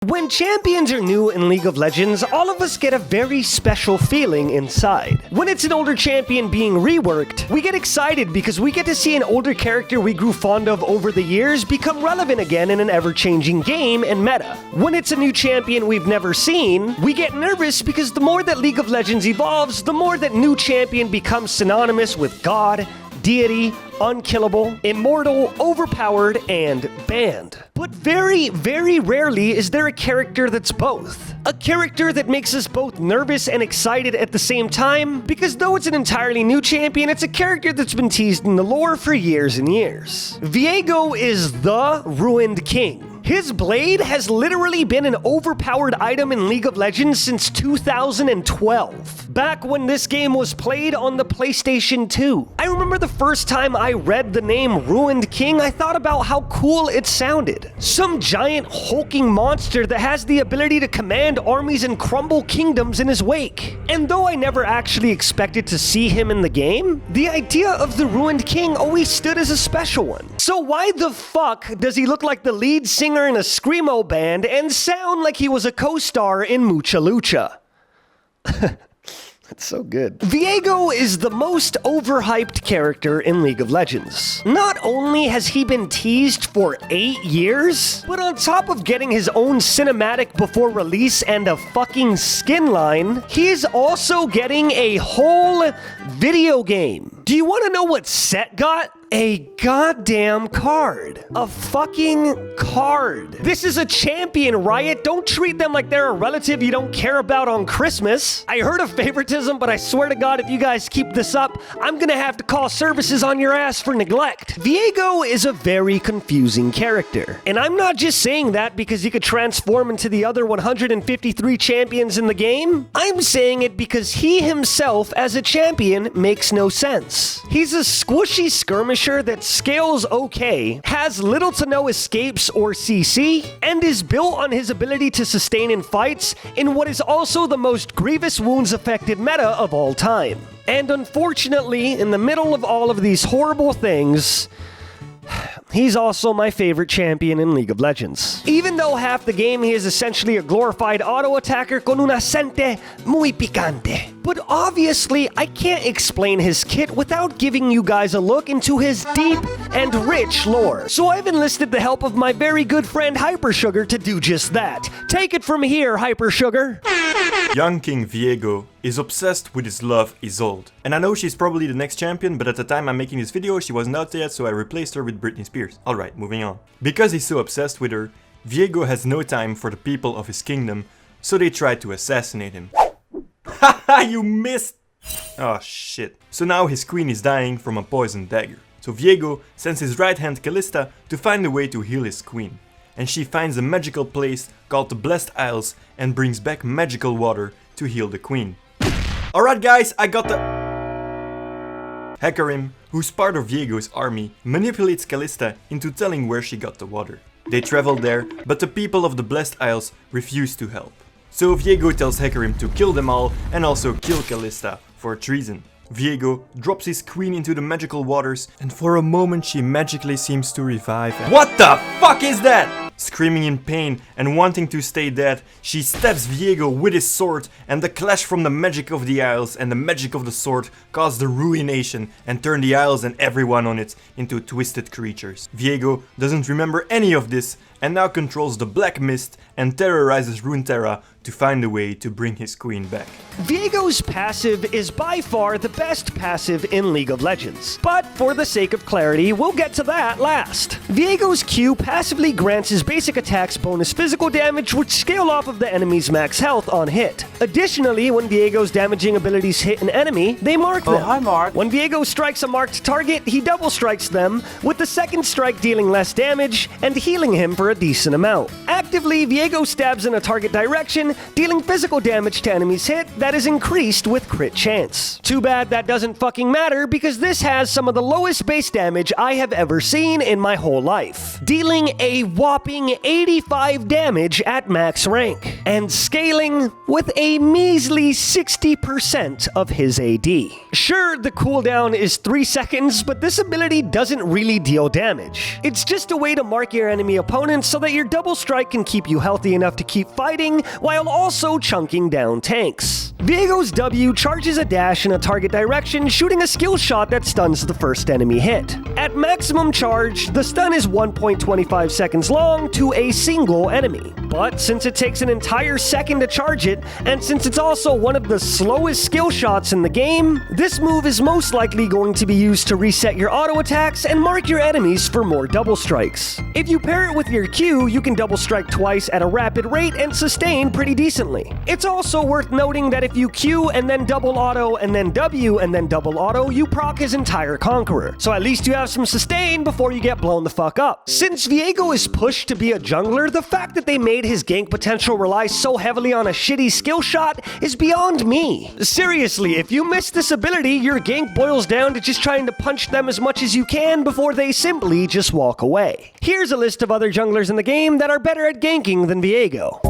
When champions are new in League of Legends, all of us get a very special feeling inside. When it's an older champion being reworked, we get excited because we get to see an older character we grew fond of over the years become relevant again in an ever-changing game and meta. When it's a new champion we've never seen, we get nervous because the more that League of Legends evolves, the more that new champion becomes synonymous with God, deity, unkillable, immortal, overpowered, and banned. But very, very rarely is there a character that's both. A character that makes us both nervous and excited at the same time, because though it's an entirely new champion, it's a character that's been teased in the lore for years and years. Viego is the Ruined King. His blade has literally been an overpowered item in League of Legends since 2012, back when this game was played on the PlayStation 2. I remember the first time I read the name Ruined King, I thought about how cool it sounded. Some giant hulking monster that has the ability to command armies and crumble kingdoms in his wake. And though I never actually expected to see him in the game, the idea of the Ruined King always stood as a special one. So why the fuck does he look like the lead singer in a screamo band and sound like he was a co-star in Mucha Lucha? That's so good. Viego is the most overhyped character in League of Legends. Not only has he been teased for 8 years, but on top of getting his own cinematic before release and a fucking skin line, he's also getting a whole video game. Do you want to know what Set got? A goddamn card. A fucking card. This is a champion, Riot. Don't treat them like they're a relative you don't care about on Christmas. I heard of favoritism, but I swear to God, if you guys keep this up, I'm gonna have to call services on your ass for neglect. Viego is a very confusing character. And I'm not just saying that because he could transform into the other 153 champions in the game. I'm saying it because he himself, as a champion, makes no sense. He's a squishy skirmisher that scales okay, has little to no escapes or CC, and is built on his ability to sustain in fights in what is also the most grievous wounds-affected meta of all time. And unfortunately, in the middle of all of these horrible things, he's also my favorite champion in League of Legends. Even though half the game he is essentially a glorified auto-attacker con un acente muy picante. But obviously, I can't explain his kit without giving you guys a look into his deep and rich lore. So I've enlisted the help of my very good friend Hypersugar to do just that. Take it from here, Hypersugar. Young King Viego is obsessed with his love Isolde. And I know she's probably the next champion, but at the time I'm making this video she wasn't out yet, so I replaced her with Britney Spears. Alright, moving on. Because he's so obsessed with her, Viego has no time for the people of his kingdom, so they try to assassinate him. Haha, you missed! Oh shit. So now his queen is dying from a poisoned dagger. So Viego sends his right hand Callista to find a way to heal his queen. And she finds a magical place called the Blessed Isles and brings back magical water to heal the queen. Alright guys, I got the... Hecarim, who's part of Viego's army, manipulates Callista into telling where she got the water. They travel there, but the people of the Blessed Isles refuse to help. So Viego tells Hecarim to kill them all and also kill Callista for treason. Viego drops his queen into the magical waters and for a moment she magically seems to revive and... What the fuck is that? Screaming in pain and wanting to stay dead, she stabs Viego with his sword, and the clash from the magic of the Isles and the magic of the sword caused the ruination and turned the Isles and everyone on it into twisted creatures. Viego doesn't remember any of this and now controls the Black Mist and terrorizes Runeterra to find a way to bring his queen back. Viego's passive is by far the best passive in League of Legends, but for the sake of clarity, we'll get to that last. Viego's Q passively grants his basic attacks bonus physical damage which scale off of the enemy's max health on hit. Additionally, when Viego's damaging abilities hit an enemy, they mark them. Oh, hi Mark. When Viego strikes a marked target, he double strikes them, with the second strike dealing less damage and healing him for a decent amount. Actively, Viego stabs in a target direction, dealing physical damage to enemies hit that is increased with crit chance. Too bad that doesn't fucking matter because this has some of the lowest base damage I have ever seen in my whole life, dealing a whopping doing 85 damage at max rank, and scaling with a measly 60% of his AD. Sure, the cooldown is 3 seconds, but this ability doesn't really deal damage. It's just a way to mark your enemy opponents so that your double strike can keep you healthy enough to keep fighting, while also chunking down tanks. Viego's W charges a dash in a target direction, shooting a skill shot that stuns the first enemy hit. At maximum charge, the stun is 1.25 seconds long to a single enemy. But since it takes an entire second to charge it, and since it's also one of the slowest skill shots in the game, this move is most likely going to be used to reset your auto attacks and mark your enemies for more double strikes. If you pair it with your Q, you can double strike twice at a rapid rate and sustain pretty decently. It's also worth noting that if you Q and then double auto and then W and then double auto, you proc his entire Conqueror. So at least you have some sustain before you get blown the fuck up. Since Viego is pushed to be a jungler, the fact that they made his gank potential rely so heavily on a shitty skill shot is beyond me. Seriously, if you miss this ability, your gank boils down to just trying to punch them as much as you can before they simply just walk away. Here's a list of other junglers in the game that are better at ganking than Viego.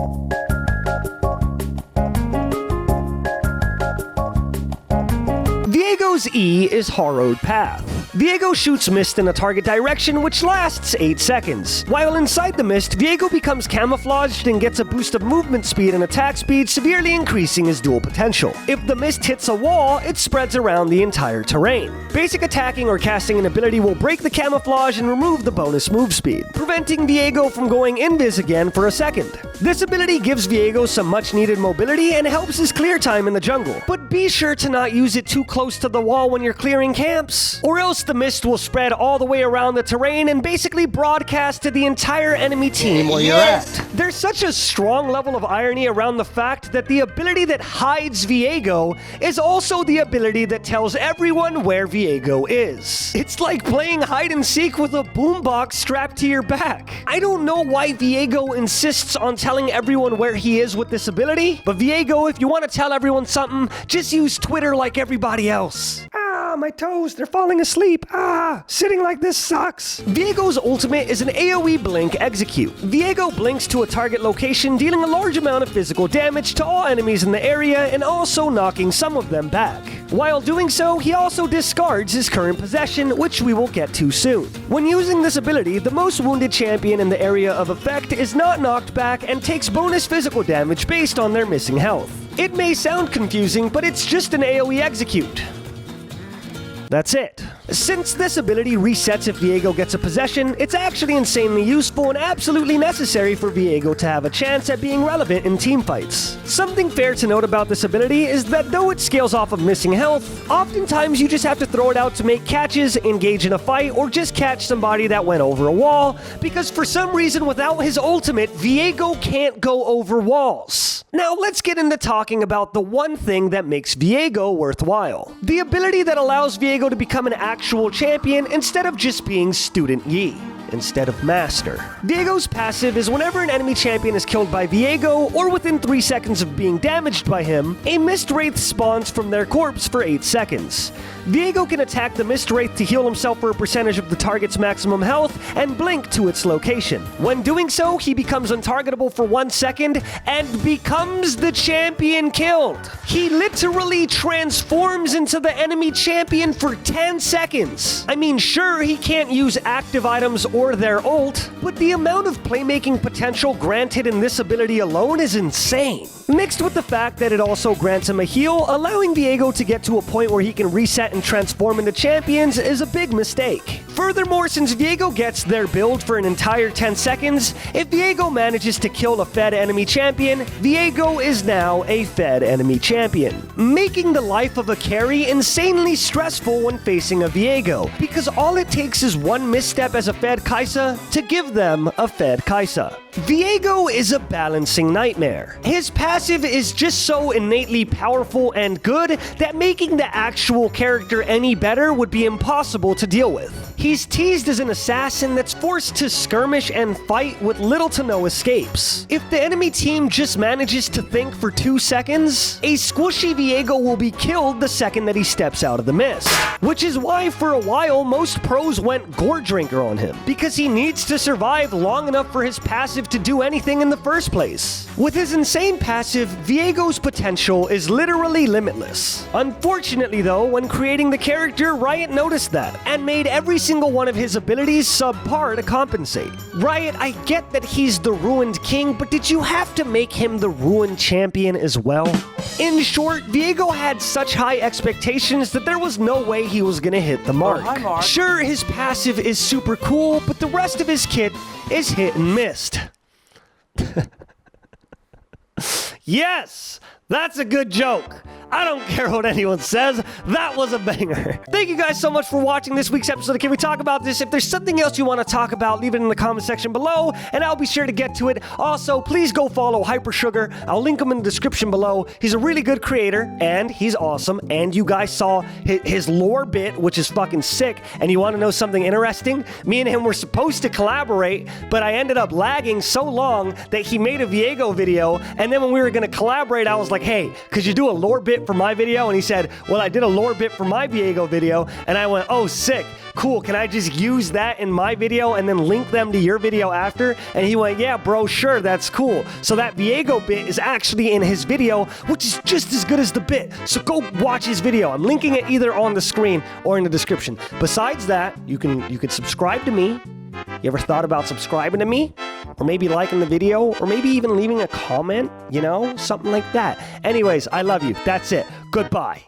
Viego's E is Harrowed Path. Viego shoots mist in a target direction which lasts 8 seconds. While inside the mist, Viego becomes camouflaged and gets a boost of movement speed and attack speed, severely increasing his duel potential. If the mist hits a wall, it spreads around the entire terrain. Basic attacking or casting an ability will break the camouflage and remove the bonus move speed, preventing Viego from going invis again for a second. This ability gives Viego some much needed mobility and helps his clear time in the jungle, but be sure to not use it too close to the wall when you're clearing camps, or else the mist will spread all the way around the terrain and basically broadcast to the entire enemy team where you're at. There's such a strong level of irony around the fact that the ability that hides Viego is also the ability that tells everyone where Viego is. It's like playing hide and seek with a boombox strapped to your back. I don't know why Viego insists on telling everyone where he is with this ability, but Viego, if you want to tell everyone something, just use Twitter like everybody else. My toes, they're falling asleep. Sitting like this sucks. Viego's ultimate is an AoE blink execute. Viego blinks to a target location, dealing a large amount of physical damage to all enemies in the area and also knocking some of them back. While doing so, he also discards his current possession, which we will get to soon. When using this ability, the most wounded champion in the area of effect is not knocked back and takes bonus physical damage based on their missing health. It may sound confusing, but it's just an AoE execute. That's it. Since this ability resets if Viego gets a possession, it's actually insanely useful and absolutely necessary for Viego to have a chance at being relevant in teamfights. Something fair to note about this ability is that though it scales off of missing health, oftentimes you just have to throw it out to make catches, engage in a fight, or just catch somebody that went over a wall, because for some reason without his ultimate, Viego can't go over walls. Now let's get into talking about the one thing that makes Viego worthwhile. The ability that allows Viego to become an actual champion instead of just being Student Yi, instead of Master. Viego's passive is whenever an enemy champion is killed by Viego, or within 3 seconds of being damaged by him, a Mist Wraith spawns from their corpse for 8 seconds. Viego can attack the Mist Wraith to heal himself for a percentage of the target's maximum health and blink to its location. When doing so, he becomes untargetable for 1 second and becomes the champion killed. He literally transforms into the enemy champion for 10 seconds. I mean, sure, he can't use active items or their ult, but the amount of playmaking potential granted in this ability alone is insane. Mixed with the fact that it also grants him a heal, allowing Viego to get to a point where he can reset and transform into champions is a big mistake. Furthermore, since Viego gets their build for an entire 10 seconds, if Viego manages to kill a fed enemy champion, Viego is now a fed enemy champion, making the life of a carry insanely stressful when facing a Viego, because all it takes is one misstep as a fed Kai'Sa to give them a fed Kai'Sa. Viego is a balancing nightmare. His passive is just so innately powerful and good that making the actual character any better would be impossible to deal with. He's teased as an assassin that's forced to skirmish and fight with little to no escapes. If the enemy team just manages to think for 2 seconds, a squishy Viego will be killed the second that he steps out of the mist. Which is why for a while most pros went Gore Drinker on him, because he needs to survive long enough for his passive to do anything in the first place. With his insane passive, Viego's potential is literally limitless. Unfortunately though, when creating the character, Riot noticed that, and made every single one of his abilities subpar to compensate. Riot, I get that he's the Ruined King, but did you have to make him the Ruined Champion as well? In short, Viego had such high expectations that there was no way he was gonna hit the mark. Hi, Mark. Sure, his passive is super cool, but the rest of his kit is hit and missed. Yes! That's a good joke. I don't care what anyone says. That was a banger. Thank you guys so much for watching this week's episode of Can We Talk About This? If there's something else you want to talk about, leave it in the comment section below, and I'll be sure to get to it. Also, please go follow Hypersugar. I'll link him in the description below. He's a really good creator, and he's awesome, and you guys saw his lore bit, which is fucking sick, and you want to know something interesting? Me and him were supposed to collaborate, but I ended up lagging so long that he made a Viego video, and then when we were going to collaborate, I was like, hey, could you do a lore bit for my video? And he said, well, I did a lore bit for my Viego video. And I went, oh, sick. Cool. Can I just use that in my video and then link them to your video after? And he went, yeah, bro, sure. That's cool. So that Viego bit is actually in his video, which is just as good as the bit. So go watch his video. I'm linking it either on the screen or in the description. Besides that, you can subscribe to me. You ever thought about subscribing to me? Or maybe liking the video? Or maybe even leaving a comment? You know, something like that. Anyways, I love you. That's it. Goodbye.